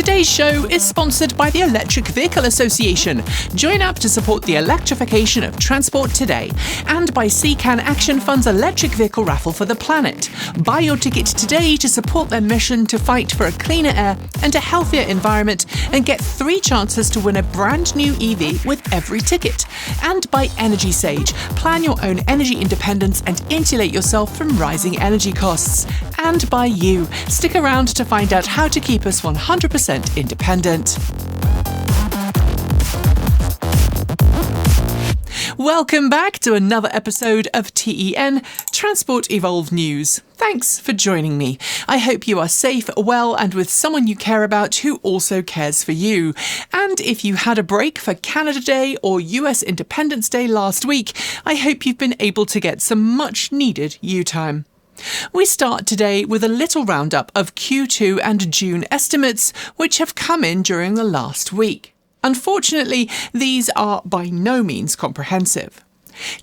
Today's show is sponsored by the Electric Vehicle Association. Join up to support the electrification of transport today. And by CCAN Action Fund's electric vehicle raffle for the planet. Buy your ticket today to support their mission to fight for a cleaner air and a healthier environment, and get 3 chances to win a brand new EV with every ticket. And by Energy Sage. Plan your own energy independence and insulate yourself from rising energy costs. And by you. Stick around to find out how to keep us 100% independent. Welcome back to another episode of TEN, Transport Evolved News. Thanks for joining me. I hope you are safe, well, and with someone you care about who also cares for you. And if you had a break for Canada Day or US Independence Day last week, I hope you've been able to get some much needed you time. We start today with a little roundup of Q2 and June estimates, which have come in during the last week. Unfortunately, these are by no means comprehensive.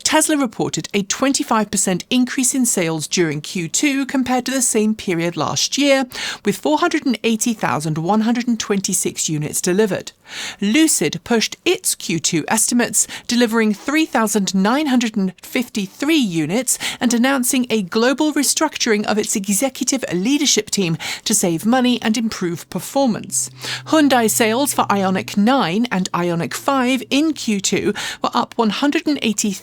Tesla reported a 25% increase in sales during Q2 compared to the same period last year, with 480,126 units delivered. Lucid pushed its Q2 estimates, delivering 3,953 units and announcing a global restructuring of its executive leadership team to save money and improve performance. Hyundai sales for Ioniq 9 and Ioniq 5 in Q2 were up 183%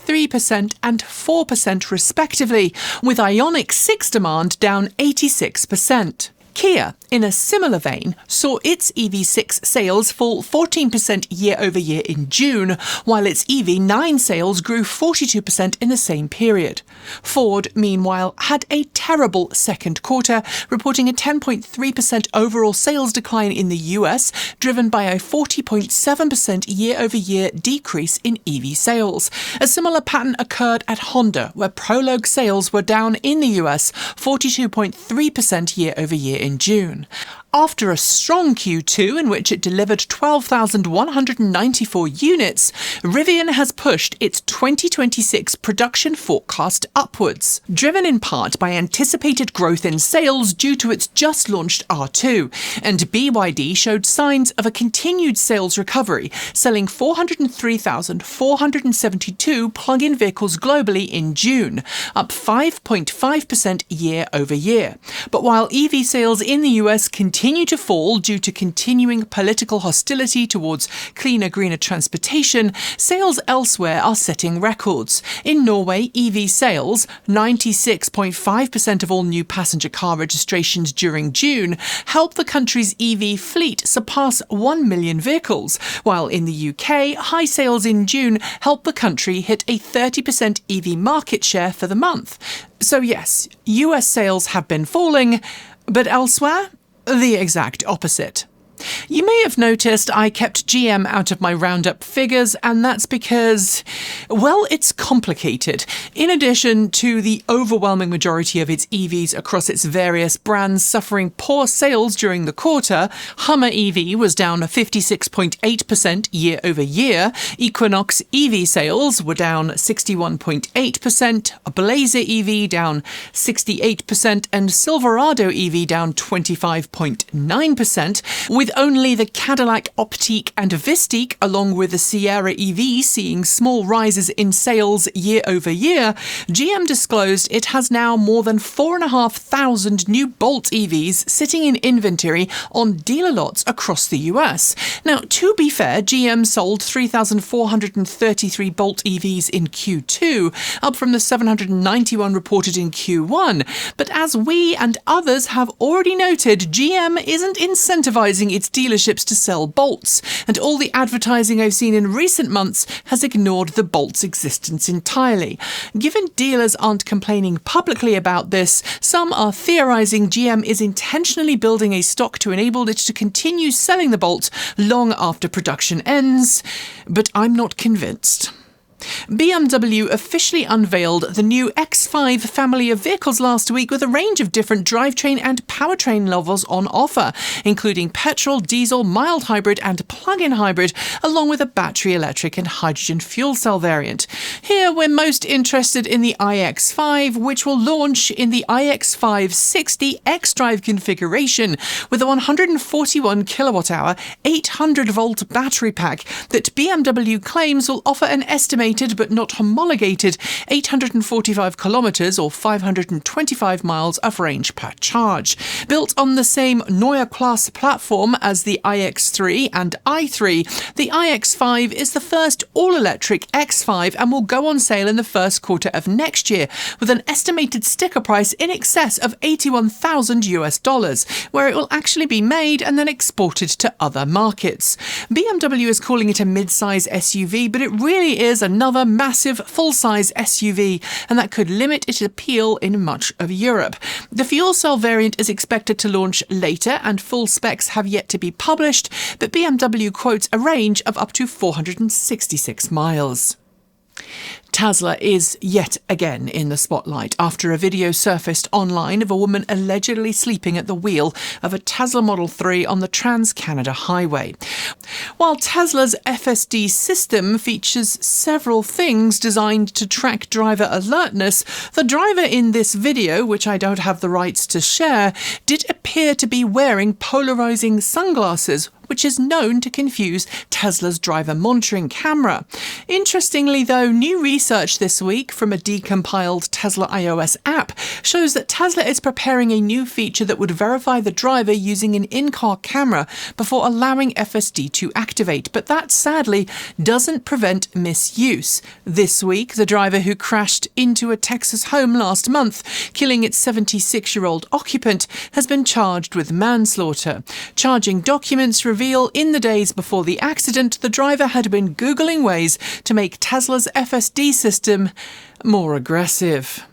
and 4% respectively, with Ioniq 6 demand down 86%. Kia, in a similar vein, saw its EV6 sales fall 14% year-over-year in June, while its EV9 sales grew 42% in the same period. Ford, meanwhile, had a terrible second quarter, reporting a 10.3% overall sales decline in the US, driven by a 40.7% year-over-year decrease in EV sales. A similar pattern occurred at Honda, where Prologue sales were down in the US 42.3% year-over-year in June. After a strong Q2 in which it delivered 12,194 units, Rivian has pushed its 2026 production forecast upwards, driven in part by anticipated growth in sales due to its just-launched R2, and BYD showed signs of a continued sales recovery, selling 403,472 plug-in vehicles globally in June, up 5.5% year-over-year. But while EV sales in the US continue to fall due to continuing political hostility towards cleaner, greener transportation, sales elsewhere are setting records. In Norway, EV sales, 96.5% of all new passenger car registrations during June, helped the country's EV fleet surpass 1 million vehicles, while in the UK, high sales in June helped the country hit a 30% EV market share for the month. So yes, US sales have been falling, but elsewhere, the exact opposite. You may have noticed I kept GM out of my roundup figures, and that's because, well, it's complicated. In addition to the overwhelming majority of its EVs across its various brands suffering poor sales during the quarter, Hummer EV was down 56.8% year-over-year, Equinox EV sales were down 61.8%, Blazer EV down 68%, and Silverado EV down 25.9%, with only the Cadillac Optiq and Vistiq, along with the Sierra.EV, seeing small rises in sales year-over-year. GM disclosed it has now more than 4,500 new Bolt EVs sitting in inventory on dealer lots across the US. Now, to be fair, GM sold 3,433 Bolt EVs in Q2, up from the 791 reported in Q1. But as we and others have already noted, GM isn't incentivizing its dealerships to sell Bolts, and all the advertising I've seen in recent months has ignored the Bolt's existence entirely. Given dealers aren't complaining publicly about this, some are theorizing GM is intentionally building a stock to enable it to continue selling the Bolt long after production ends, but I'm not convinced. BMW officially unveiled the new X5 family of vehicles last week with a range of different drivetrain and powertrain levels on offer, including petrol, diesel, mild hybrid and plug-in hybrid, along with a battery electric and hydrogen fuel cell variant. Here we're most interested in the iX5, which will launch in the iX5 60 xDrive configuration with a 141 kilowatt-hour, 800-volt battery pack that BMW claims will offer an estimated but not homologated 845 kilometers or 525 miles of range per charge. Built on the same Neue Klasse platform as the iX3 and i3, the iX5 is the first all-electric X5 and will go on sale in the first quarter of next year with an estimated sticker price in excess of $81,000, where it will actually be made and then exported to other markets. BMW is calling it a mid-size SUV, but it really is another massive full-size SUV, and that could limit its appeal in much of Europe. The fuel cell variant is expected to launch later, and full specs have yet to be published, but BMW quotes a range of up to 466 miles. Tesla is yet again in the spotlight after a video surfaced online of a woman allegedly sleeping at the wheel of a Tesla Model 3 on the Trans-Canada Highway. While Tesla's FSD system features several things designed to track driver alertness, the driver in this video, which I don't have the rights to share, did appear to be wearing polarizing sunglasses, which is known to confuse Tesla's driver monitoring camera. Interestingly though, new research this week from a decompiled Tesla iOS app shows that Tesla is preparing a new feature that would verify the driver using an in-car camera before allowing FSD to activate, but that sadly doesn't prevent misuse. This week, the driver who crashed into a Texas home last month, killing its 76-year-old occupant, has been charged with manslaughter. Charging documents reveal in the days before the accident, the driver had been Googling ways to make Tesla's FSD system more aggressive.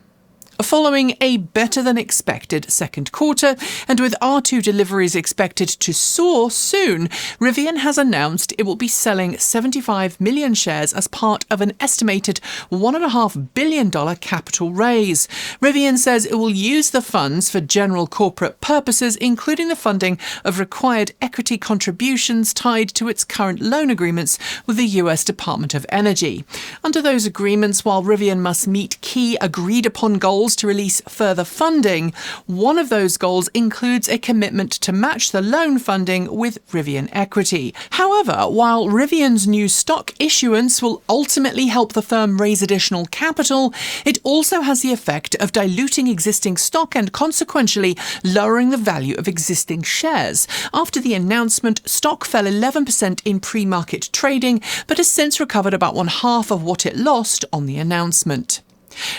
Following a better-than-expected second quarter, and with R2 deliveries expected to soar soon, Rivian has announced it will be selling 75 million shares as part of an estimated $1.5 billion capital raise. Rivian says it will use the funds for general corporate purposes, including the funding of required equity contributions tied to its current loan agreements with the US Department of Energy. Under those agreements, while Rivian must meet key agreed-upon goals to release further funding, one of those goals includes a commitment to match the loan funding with Rivian equity. However, while Rivian's new stock issuance will ultimately help the firm raise additional capital, it also has the effect of diluting existing stock and consequentially lowering the value of existing shares. After the announcement, stock fell 11% in pre-market trading, but has since recovered about one half of what it lost on the announcement.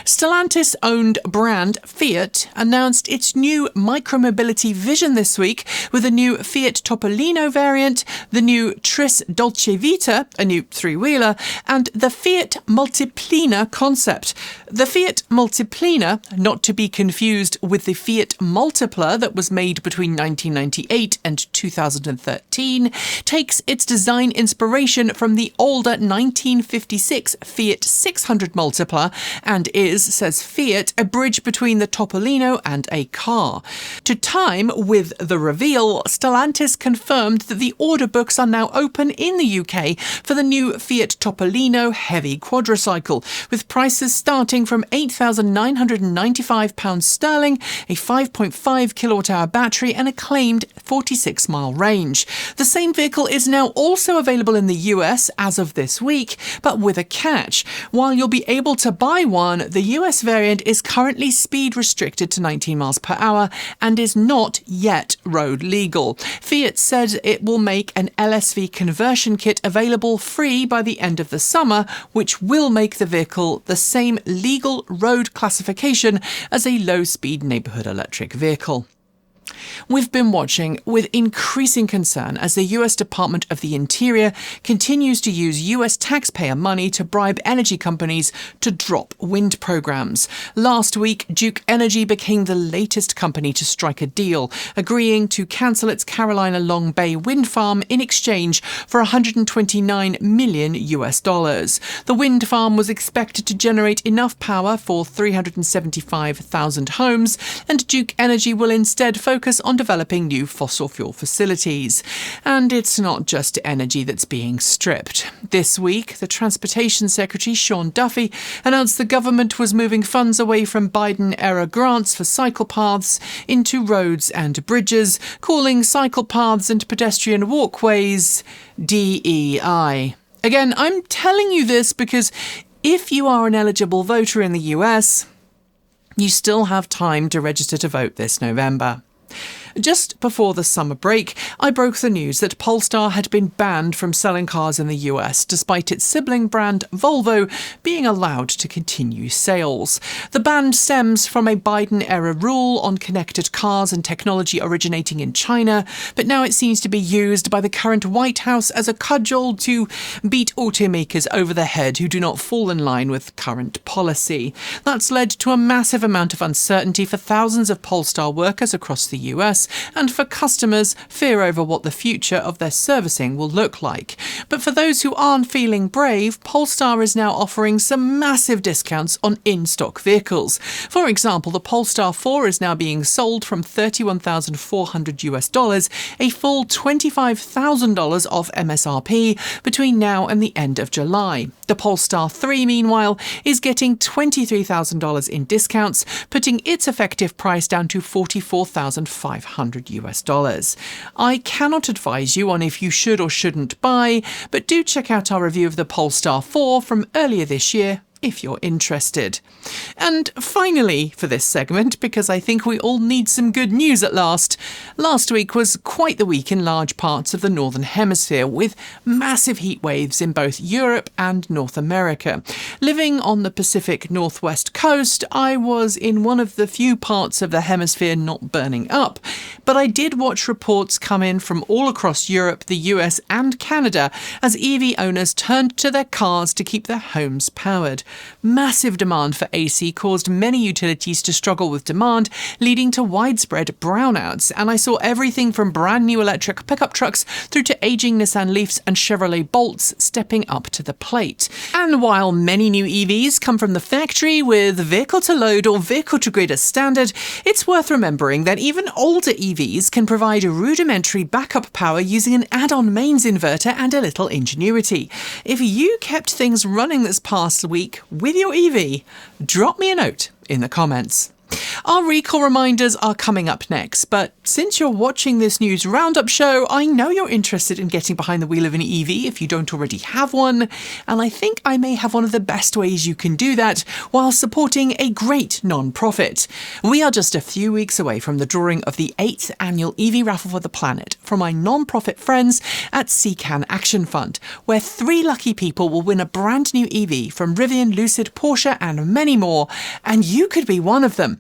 Stellantis-owned brand Fiat announced its new micromobility vision this week with a new Fiat Topolino variant, the new Tris Dolce Vita, a new three-wheeler, and the Fiat Multiplina concept. The Fiat Multiplina, not to be confused with the Fiat Multipla that was made between 1998 and 2013, takes its design inspiration from the older 1956 Fiat 600 Multipla and is, says Fiat, a bridge between the Topolino and a car. To time with the reveal, Stellantis confirmed that the order books are now open in the UK for the new Fiat Topolino heavy quadricycle, with prices starting from £8,995 sterling, a 5.5 kilowatt-hour battery and a claimed 46-mile range. The same vehicle is now also available in the US as of this week, but with a catch. While you'll be able to buy one, the US variant is currently speed restricted to 19 miles per hour and is not yet road legal. Fiat said it will make an LSV conversion kit available free by the end of the summer, which will make the vehicle the same legal road classification as a low-speed neighbourhood electric vehicle. We've been watching with increasing concern as the US Department of the Interior continues to use US taxpayer money to bribe energy companies to drop wind programs. Last week, Duke Energy became the latest company to strike a deal, agreeing to cancel its Carolina Long Bay wind farm in exchange for $129 million. The wind farm was expected to generate enough power for 375,000 homes, and Duke Energy will instead focus on developing new fossil fuel facilities. And it's not just energy that's being stripped. This week, the Transportation Secretary, Sean Duffy, announced the government was moving funds away from Biden-era grants for cycle paths into roads and bridges, calling cycle paths and pedestrian walkways DEI. Again, I'm telling you this because if you are an eligible voter in the US, you still have time to register to vote this November. Just before the summer break, I broke the news that Polestar had been banned from selling cars in the US, despite its sibling brand Volvo being allowed to continue sales. The ban stems from a Biden-era rule on connected cars and technology originating in China, but now it seems to be used by the current White House as a cudgel to beat automakers over the head who do not fall in line with current policy. That's led to a massive amount of uncertainty for thousands of Polestar workers across the US, and for customers, fear over what the future of their servicing will look like. But for those who aren't feeling brave, Polestar is now offering some massive discounts on in-stock vehicles. For example, the Polestar 4 is now being sold from $31,400, a full $25,000 off MSRP between now and the end of July. The Polestar 3, meanwhile, is getting $23,000 in discounts, putting its effective price down to $44,500. I cannot advise you on if you should or shouldn't buy, but do check out our review of the Polestar 4 from earlier this year if you're interested. And finally, for this segment, because I think we all need some good news at last week was quite the week in large parts of the Northern Hemisphere, with massive heat waves in both Europe and North America. Living on the Pacific Northwest coast, I was in one of the few parts of the hemisphere not burning up, but I did watch reports come in from all across Europe, the US and Canada as EV owners turned to their cars to keep their homes powered. Massive demand for AC caused many utilities to struggle with demand, leading to widespread brownouts, and I saw everything from brand new electric pickup trucks through to aging Nissan Leafs and Chevrolet Bolts stepping up to the plate. And while many new EVs come from the factory with vehicle-to-load or vehicle-to-grid as standard, it's worth remembering that even older EVs can provide rudimentary backup power using an add-on mains inverter and a little ingenuity. If you kept things running this past week with your EV, drop me a note in the comments. Our recall reminders are coming up next, but since you're watching this news roundup show, I know you're interested in getting behind the wheel of an EV if you don't already have one, and I think I may have one of the best ways you can do that while supporting a great non-profit. We are just a few weeks away from the drawing of the 8th annual EV Raffle for the Planet from my non-profit friends at CCAN Action Fund, where 3 lucky people will win a brand new EV from Rivian, Lucid, Porsche and many more, and you could be one of them.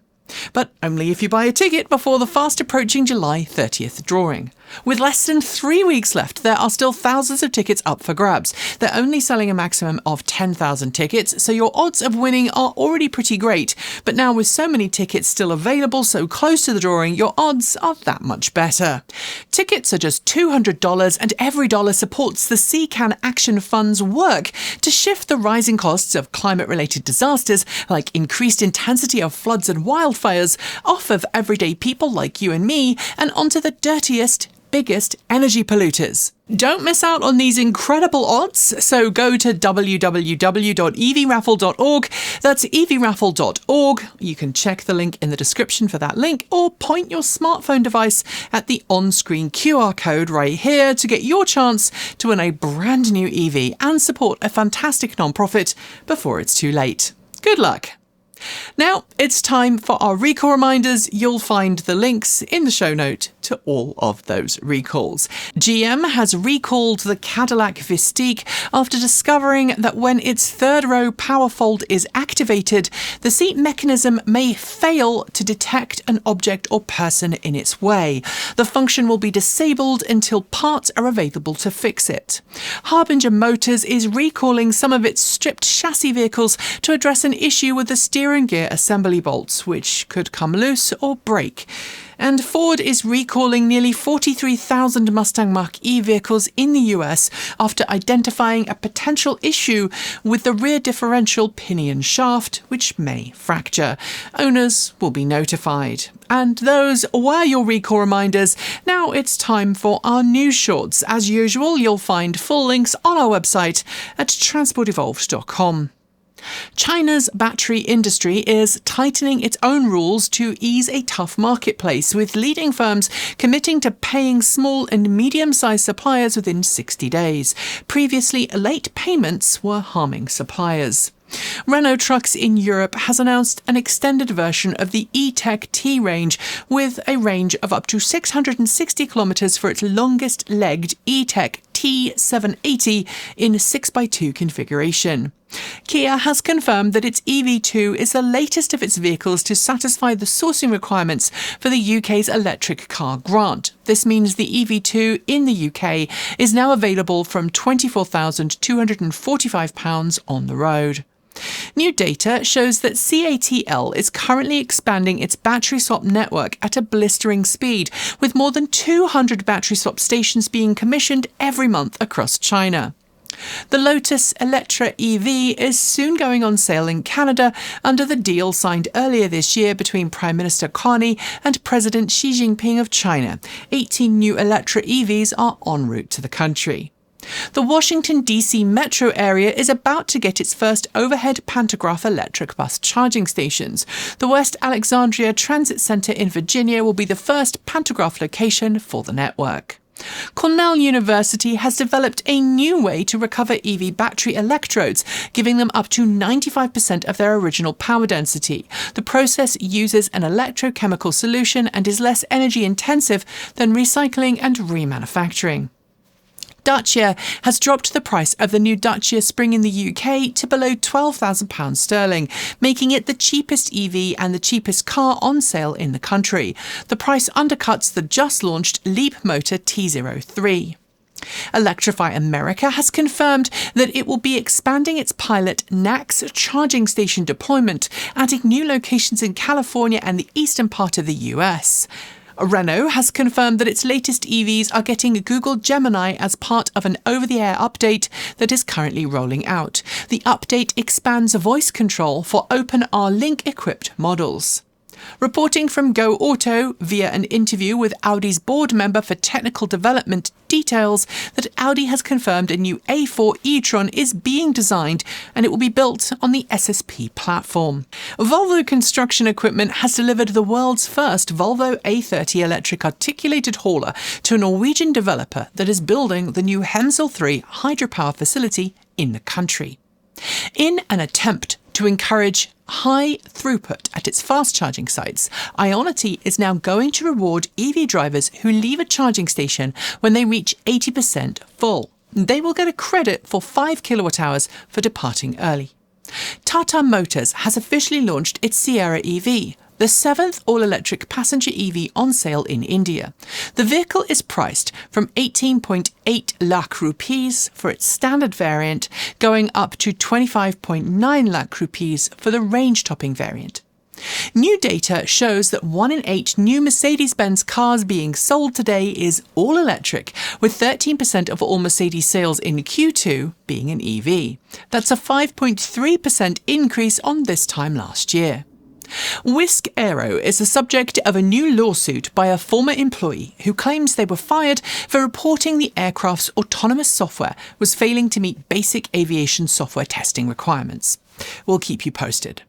But only if you buy a ticket before the fast-approaching July 30th drawing. With less than 3 weeks left, there are still thousands of tickets up for grabs. They're only selling a maximum of 10,000 tickets, so your odds of winning are already pretty great. But now with so many tickets still available so close to the drawing, your odds are that much better. Tickets are just $200, and every dollar supports the CCAN Action Fund's work to shift the rising costs of climate-related disasters, like increased intensity of floods and wildfires, off of everyday people like you and me, and onto the dirtiest, biggest energy polluters. Don't miss out on these incredible odds, so go to www.evraffle.org. That's evraffle.org. You can check the link in the description for that link, or point your smartphone device at the on-screen QR code right here to get your chance to win a brand new EV and support a fantastic non-profit before it's too late. Good luck! Now, it's time for our recall reminders. You'll find the links in the show note to all of those recalls. GM has recalled the Cadillac Vistiq after discovering that when its third-row power fold is activated, the seat mechanism may fail to detect an object or person in its way. The function will be disabled until parts are available to fix it. Harbinger Motors is recalling some of its stripped chassis vehicles to address an issue with the steering gear assembly bolts, which could come loose or break. And Ford is recalling nearly 43,000 Mustang Mach E vehicles in the US after identifying a potential issue with the rear differential pinion shaft, which may fracture. Owners will be notified. And those were your recall reminders. Now it's time for our news shorts. As usual, you'll find full links on our website at transportevolved.com. China's battery industry is tightening its own rules to ease a tough marketplace, with leading firms committing to paying small and medium-sized suppliers within 60 days. Previously, late payments were harming suppliers. Renault Trucks in Europe has announced an extended version of the E-Tech T range with a range of up to 660 kilometres for its longest-legged E-Tech T780 in 6x2 configuration. Kia has confirmed that its EV2 is the latest of its vehicles to satisfy the sourcing requirements for the UK's electric car grant. This means the EV2 in the UK is now available from £24,245 on the road. New data shows that CATL is currently expanding its battery swap network at a blistering speed, with more than 200 battery swap stations being commissioned every month across China. The Lotus Eletres EV is soon going on sale in Canada under the deal signed earlier this year between Prime Minister Carney and President Xi Jinping of China. 18 new Eletres EVs are en route to the country. The Washington, D.C. metro area is about to get its first overhead pantograph electric bus charging stations. The West Alexandria Transit Center in Virginia will be the first pantograph location for the network. Cornell University has developed a new way to recover EV battery electrodes, giving them up to 95% of their original power density. The process uses an electrochemical solution and is less energy intensive than recycling and remanufacturing. Dacia has dropped the price of the new Dacia Spring in the UK to below £12,000 sterling, making it the cheapest EV and the cheapest car on sale in the country. The price undercuts the just-launched Leapmotor T03. Electrify America has confirmed that it will be expanding its pilot NACS charging station deployment, adding new locations in California and the eastern part of the US. Renault has confirmed that its latest EVs are getting Google Gemini as part of an over-the-air update that is currently rolling out. The update expands voice control for OpenR-Link-equipped models. Reporting from Go Auto via an interview with Audi's board member for technical development details that Audi has confirmed a new A4 e-tron is being designed and it will be built on the SSP platform. Volvo Construction Equipment has delivered the world's first Volvo A30 electric articulated hauler to a Norwegian developer that is building the new L03 hydropower facility in the country. In an attempt to encourage high throughput at its fast charging sites, Ionity is now going to reward EV drivers who leave a charging station when they reach 80% full. They will get a credit for 5 kilowatt-hours for departing early. Tata Motors has officially launched its Sierra.EV, the 7th all-electric passenger EV on sale in India. The vehicle is priced from 18.8 lakh rupees for its standard variant, going up to 25.9 lakh rupees for the range-topping variant. New data shows that 1 in 8 new Mercedes-Benz cars being sold today is all-electric, with 13% of all Mercedes sales in Q2 being an EV. That's a 5.3% increase on this time last year. Whisk Aero is the subject of a new lawsuit by a former employee who claims they were fired for reporting the aircraft's autonomous software was failing to meet basic aviation software testing requirements. We'll keep you posted.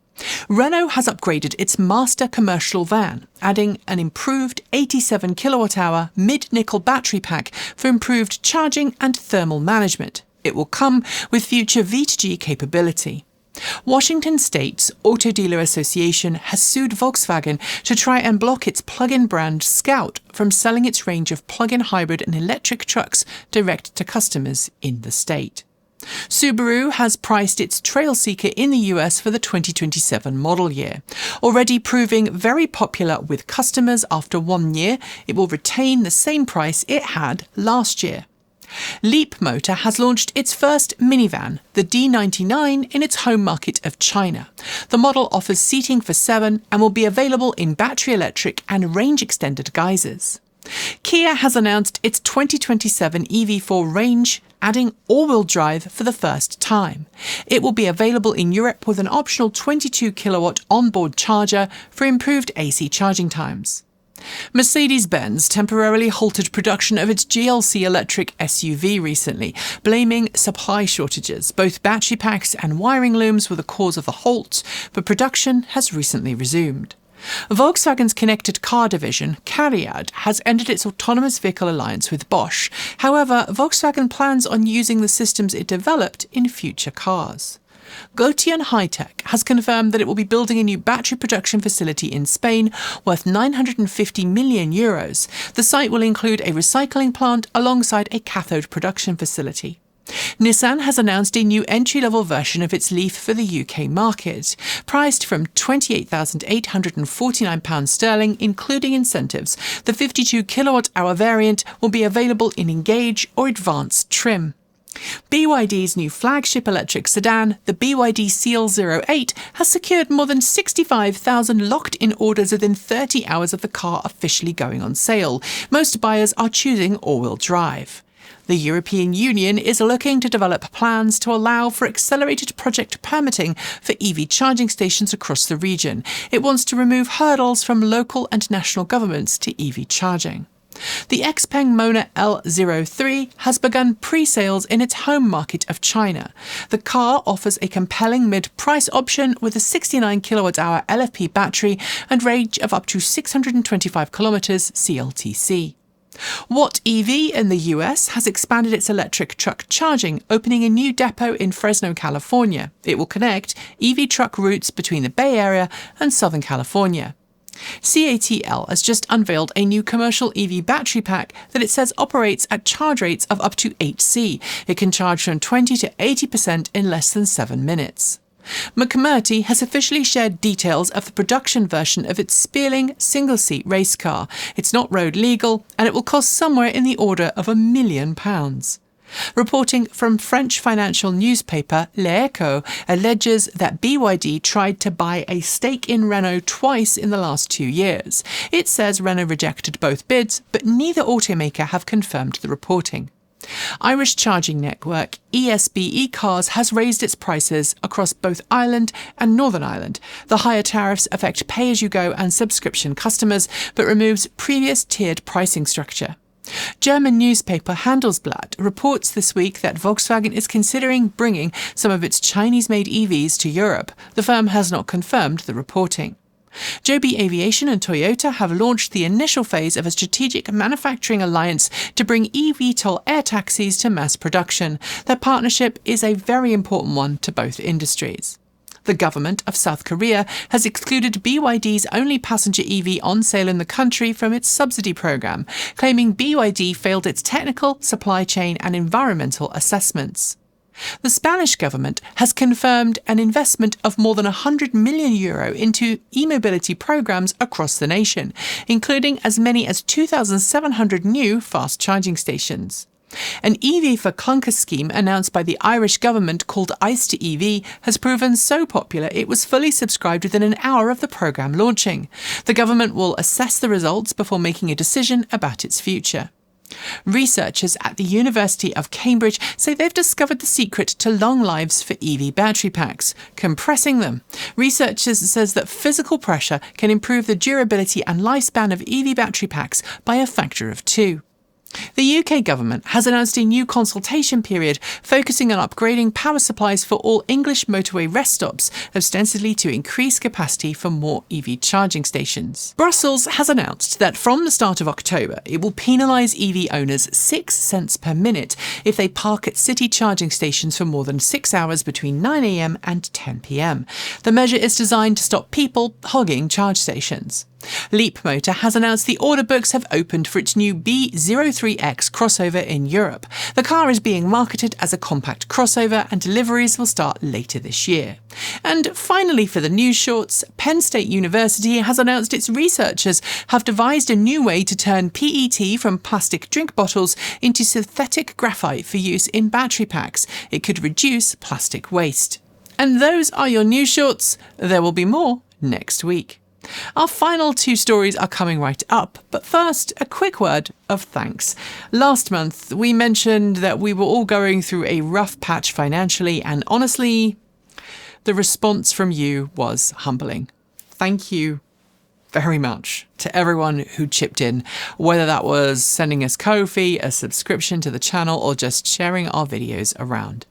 Renault has upgraded its Master commercial van, adding an improved 87 kilowatt-hour mid-nickel battery pack for improved charging and thermal management. It will come with future V2G capability. Washington State's Auto Dealer Association has sued Volkswagen to try and block its plug-in brand Scout from selling its range of plug-in hybrid and electric trucks direct to customers in the state. Subaru has priced its Trailseeker in the US for the 2027 model year. Already proving very popular with customers after 1 year, it will retain the same price it had last year. Leapmotor has launched its first minivan, the D99, in its home market of China. The model offers seating for 7 and will be available in battery electric and range-extended guises. Kia has announced its 2027 EV4 range, adding all-wheel drive for the first time. It will be available in Europe with an optional 22-kilowatt onboard charger for improved AC charging times. Mercedes-Benz temporarily halted production of its GLC electric SUV recently, blaming supply shortages. Both battery packs and wiring looms were the cause of the halt, but production has recently resumed. Volkswagen's connected car division, Cariad, has ended its autonomous vehicle alliance with Bosch. However, Volkswagen plans on using the systems it developed in future cars. Gotion Hight-Tech has confirmed that it will be building a new battery production facility in Spain worth €950 million. The site will include a recycling plant alongside a cathode production facility. Nissan has announced a new entry-level version of its Leaf for the UK market. Priced from £28,849 sterling, including incentives, the 52 kilowatt-hour variant will be available in Engage or Advanced trim. BYD's new flagship electric sedan, the BYD Seal 08, has secured more than 65,000 locked-in orders within 30 hours of the car officially going on sale. Most buyers are choosing all-wheel drive. The European Union is looking to develop plans to allow for accelerated project permitting for EV charging stations across the region. It wants to remove hurdles from local and national governments to EV charging. The Xpeng Mona L03 has begun pre-sales in its home market of China. The car offers a compelling mid-price option with a 69 kWh LFP battery and range of up to 625 kilometers CLTC. Watt EV in the US has expanded its electric truck charging, opening a new depot in Fresno, California. It will connect EV truck routes between the Bay Area and Southern California. CATL has just unveiled a new commercial EV battery pack that it says operates at charge rates of up to 8C. It can charge from 20 to 80% in less than 7 minutes. McMurtry has officially shared details of the production version of its Spéirling single-seat race car. It's not road legal, and it will cost somewhere in the order of £1 million. Reporting from French financial newspaper L'Echo alleges that BYD tried to buy a stake in Renault twice in the last 2 years. It says Renault rejected both bids, but neither automaker have confirmed the reporting. Irish charging network ESB eCars has raised its prices across both Ireland and Northern Ireland. The higher tariffs affect pay-as-you-go and subscription customers, but removes previous tiered pricing structure. German newspaper Handelsblatt reports this week that Volkswagen is considering bringing some of its Chinese-made EVs to Europe. The firm has not confirmed the reporting. Joby Aviation and Toyota have launched the initial phase of a strategic manufacturing alliance to bring eVTOL air taxis to mass production. Their partnership is a very important one to both industries. The government of South Korea has excluded BYD's only passenger EV on sale in the country from its subsidy program, claiming BYD failed its technical, supply chain and environmental assessments. The Spanish government has confirmed an investment of more than €100 million into e-mobility programs across the nation, including as many as 2,700 new fast charging stations. An EV for clunkers scheme announced by the Irish government called ICE to EV has proven so popular it was fully subscribed within an hour of the programme launching. The government will assess the results before making a decision about its future. Researchers at the University of Cambridge say they've discovered the secret to long lives for EV battery packs: compressing them. Researchers says that physical pressure can improve the durability and lifespan of EV battery packs by a factor of 2. The UK government has announced a new consultation period focusing on upgrading power supplies for all English motorway rest stops, ostensibly to increase capacity for more EV charging stations. Brussels has announced that from the start of October, it will penalise EV owners 6 cents per minute if they park at city charging stations for more than 6 hours between 9 a.m. and 10 p.m. The measure is designed to stop people hogging charge stations. Leapmotor has announced the order books have opened for its new B03X crossover in Europe. The car is being marketed as a compact crossover and deliveries will start later this year. And finally, for the news shorts, Penn State University has announced its researchers have devised a new way to turn PET from plastic drink bottles into synthetic graphite for use in battery packs. It could reduce plastic waste. And those are your news shorts. There will be more next week. Our final 2 stories are coming right up, but first, a quick word of thanks. Last month, we mentioned that we were all going through a rough patch financially, and honestly, the response from you was humbling. Thank you very much to everyone who chipped in, whether that was sending us Ko-fi, a subscription to the channel, or just sharing our videos around.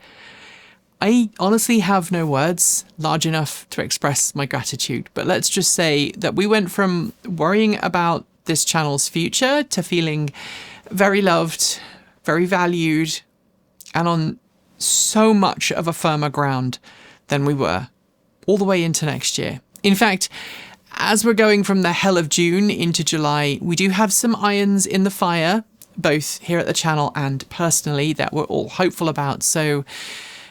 I honestly have no words large enough to express my gratitude, but let's just say that we went from worrying about this channel's future to feeling very loved, very valued, and on so much of a firmer ground than we were all the way into next year. In fact, as we're going from the hell of June into July, we do have some irons in the fire, both here at the channel and personally, that we're all hopeful about. So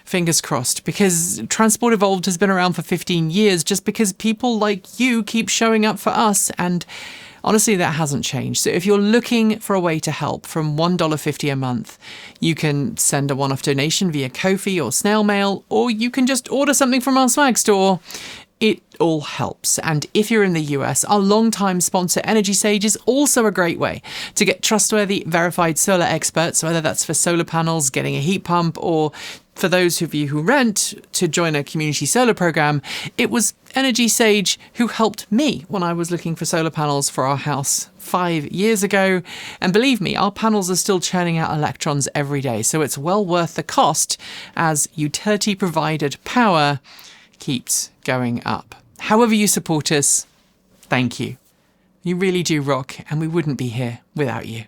fingers crossed, because Transport Evolved has been around for 15 years just because people like you keep showing up for us, and honestly that hasn't changed. So if you're looking for a way to help from $1.50 a month, you can send a one-off donation via Ko-fi or snail mail, or you can just order something from our swag store. It all helps. And if you're in the US, our longtime sponsor Energy Sage is also a great way to get trustworthy, verified solar experts, whether that's for solar panels, getting a heat pump, or for those of you who rent, to join a community solar program. It was Energy Sage who helped me when I was looking for solar panels for our house 5 years ago. And believe me, our panels are still churning out electrons every day, so it's well worth the cost as utility provided power keeps going up. However you support us, thank you. You really do rock, and we wouldn't be here without you.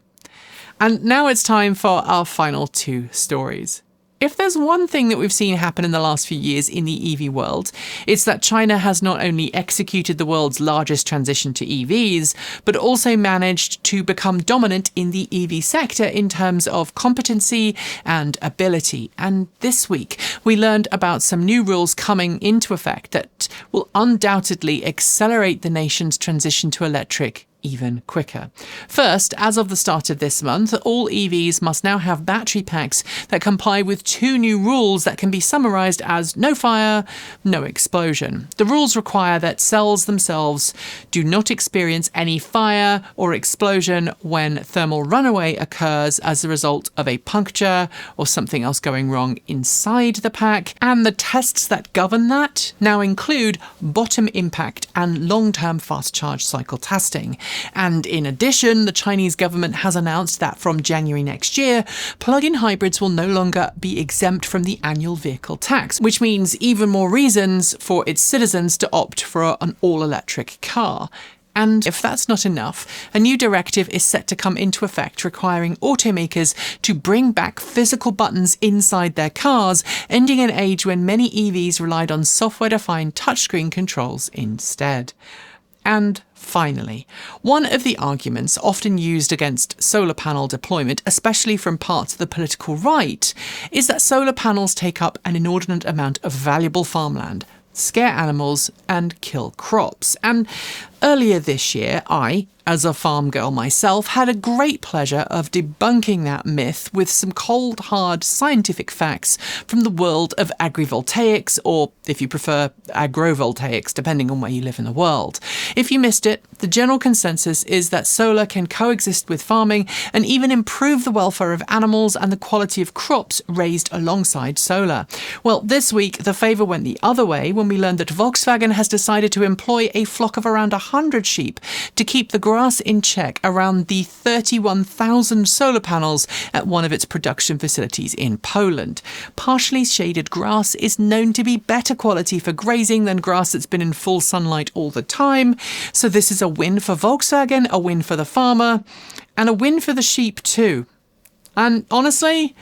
And now it's time for our final 2 stories. If there's one thing that we've seen happen in the last few years in the EV world, it's that China has not only executed the world's largest transition to EVs, but also managed to become dominant in the EV sector in terms of competency and ability. And this week, we learned about some new rules coming into effect that will undoubtedly accelerate the nation's transition to electric even quicker. First, as of the start of this month, all EVs must now have battery packs that comply with 2 new rules that can be summarised as no fire, no explosion. The rules require that cells themselves do not experience any fire or explosion when thermal runaway occurs as a result of a puncture or something else going wrong inside the pack, and the tests that govern that now include bottom impact and long-term fast charge cycle testing. And in addition, the Chinese government has announced that from January next year, plug-in hybrids will no longer be exempt from the annual vehicle tax, which means even more reasons for its citizens to opt for an all-electric car. And if that's not enough, a new directive is set to come into effect requiring automakers to bring back physical buttons inside their cars, ending an age when many EVs relied on software-defined touchscreen controls instead. And finally, one of the arguments often used against solar panel deployment, especially from parts of the political right, is that solar panels take up an inordinate amount of valuable farmland, scare animals, and kill crops. And earlier this year, I, as a farm girl myself, had a great pleasure of debunking that myth with some cold, hard scientific facts from the world of agrivoltaics, or if you prefer, agrovoltaics, depending on where you live in the world. If you missed it, the general consensus is that solar can coexist with farming and even improve the welfare of animals and the quality of crops raised alongside solar. Well, this week, the favour went the other way when we learned that Volkswagen has decided to employ a flock of around 100 sheep to keep the grass in check around the 31,000 solar panels at one of its production facilities in Poland. Partially shaded grass is known to be better quality for grazing than grass that's been in full sunlight all the time. So this is a win for Volkswagen, a win for the farmer, and a win for the sheep too. And honestly,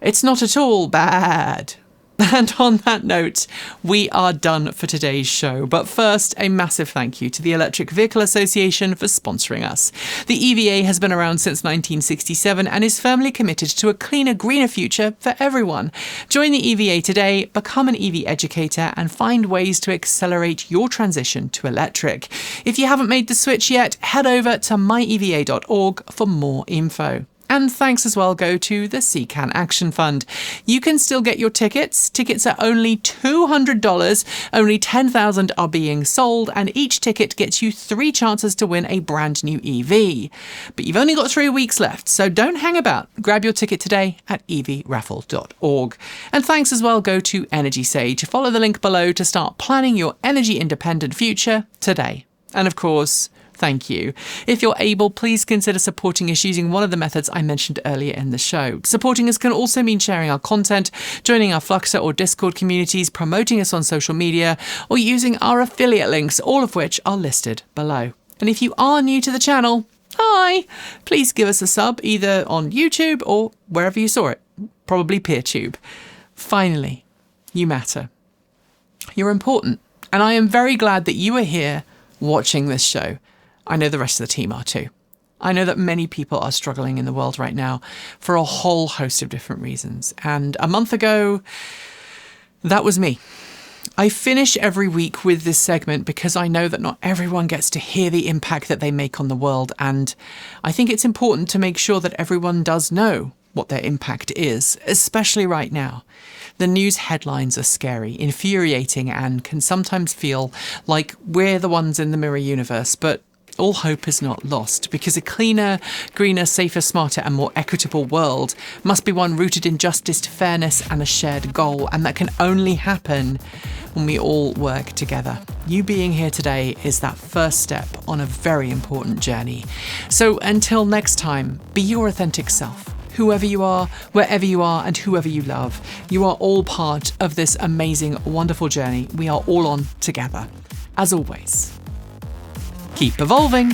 it's not at all bad. And on that note, we are done for today's show. But first, a massive thank you to the Electric Vehicle Association for sponsoring us. The EVA has been around since 1967 and is firmly committed to a cleaner, greener future for everyone. Join the EVA today, become an EV educator, and find ways to accelerate your transition to electric. If you haven't made the switch yet, head over to myeva.org for more info. And thanks as well go to the CCAN Action Fund. You can still get your tickets. Tickets are only $200. Only 10,000 are being sold, and each ticket gets you 3 chances to win a brand new EV. But you've only got 3 weeks left, so don't hang about. Grab your ticket today at evraffle.org. And thanks as well go to Energy Sage. Follow the link below to start planning your energy-independent future today. And of course, thank you. If you're able, please consider supporting us using one of the methods I mentioned earlier in the show. Supporting us can also mean sharing our content, joining our Fluxer or Discord communities, promoting us on social media, or using our affiliate links, all of which are listed below. And if you are new to the channel, hi! Please give us a sub either on YouTube or wherever you saw it, probably PeerTube. Finally, you matter. You're important, and I am very glad that you are here watching this show. I know the rest of the team are too. I know that many people are struggling in the world right now for a whole host of different reasons. And a month ago, that was me. I finish every week with this segment because I know that not everyone gets to hear the impact that they make on the world. And I think it's important to make sure that everyone does know what their impact is, especially right now. The news headlines are scary, infuriating, and can sometimes feel like we're the ones in the mirror universe, but all hope is not lost, because a cleaner, greener, safer, smarter and more equitable world must be one rooted in justice, fairness and a shared goal, and that can only happen when we all work together. You being here today is that first step on a very important journey. So until next time, be your authentic self. Whoever you are, wherever you are, and whoever you love, you are all part of this amazing, wonderful journey we are all on together. As always, keep evolving.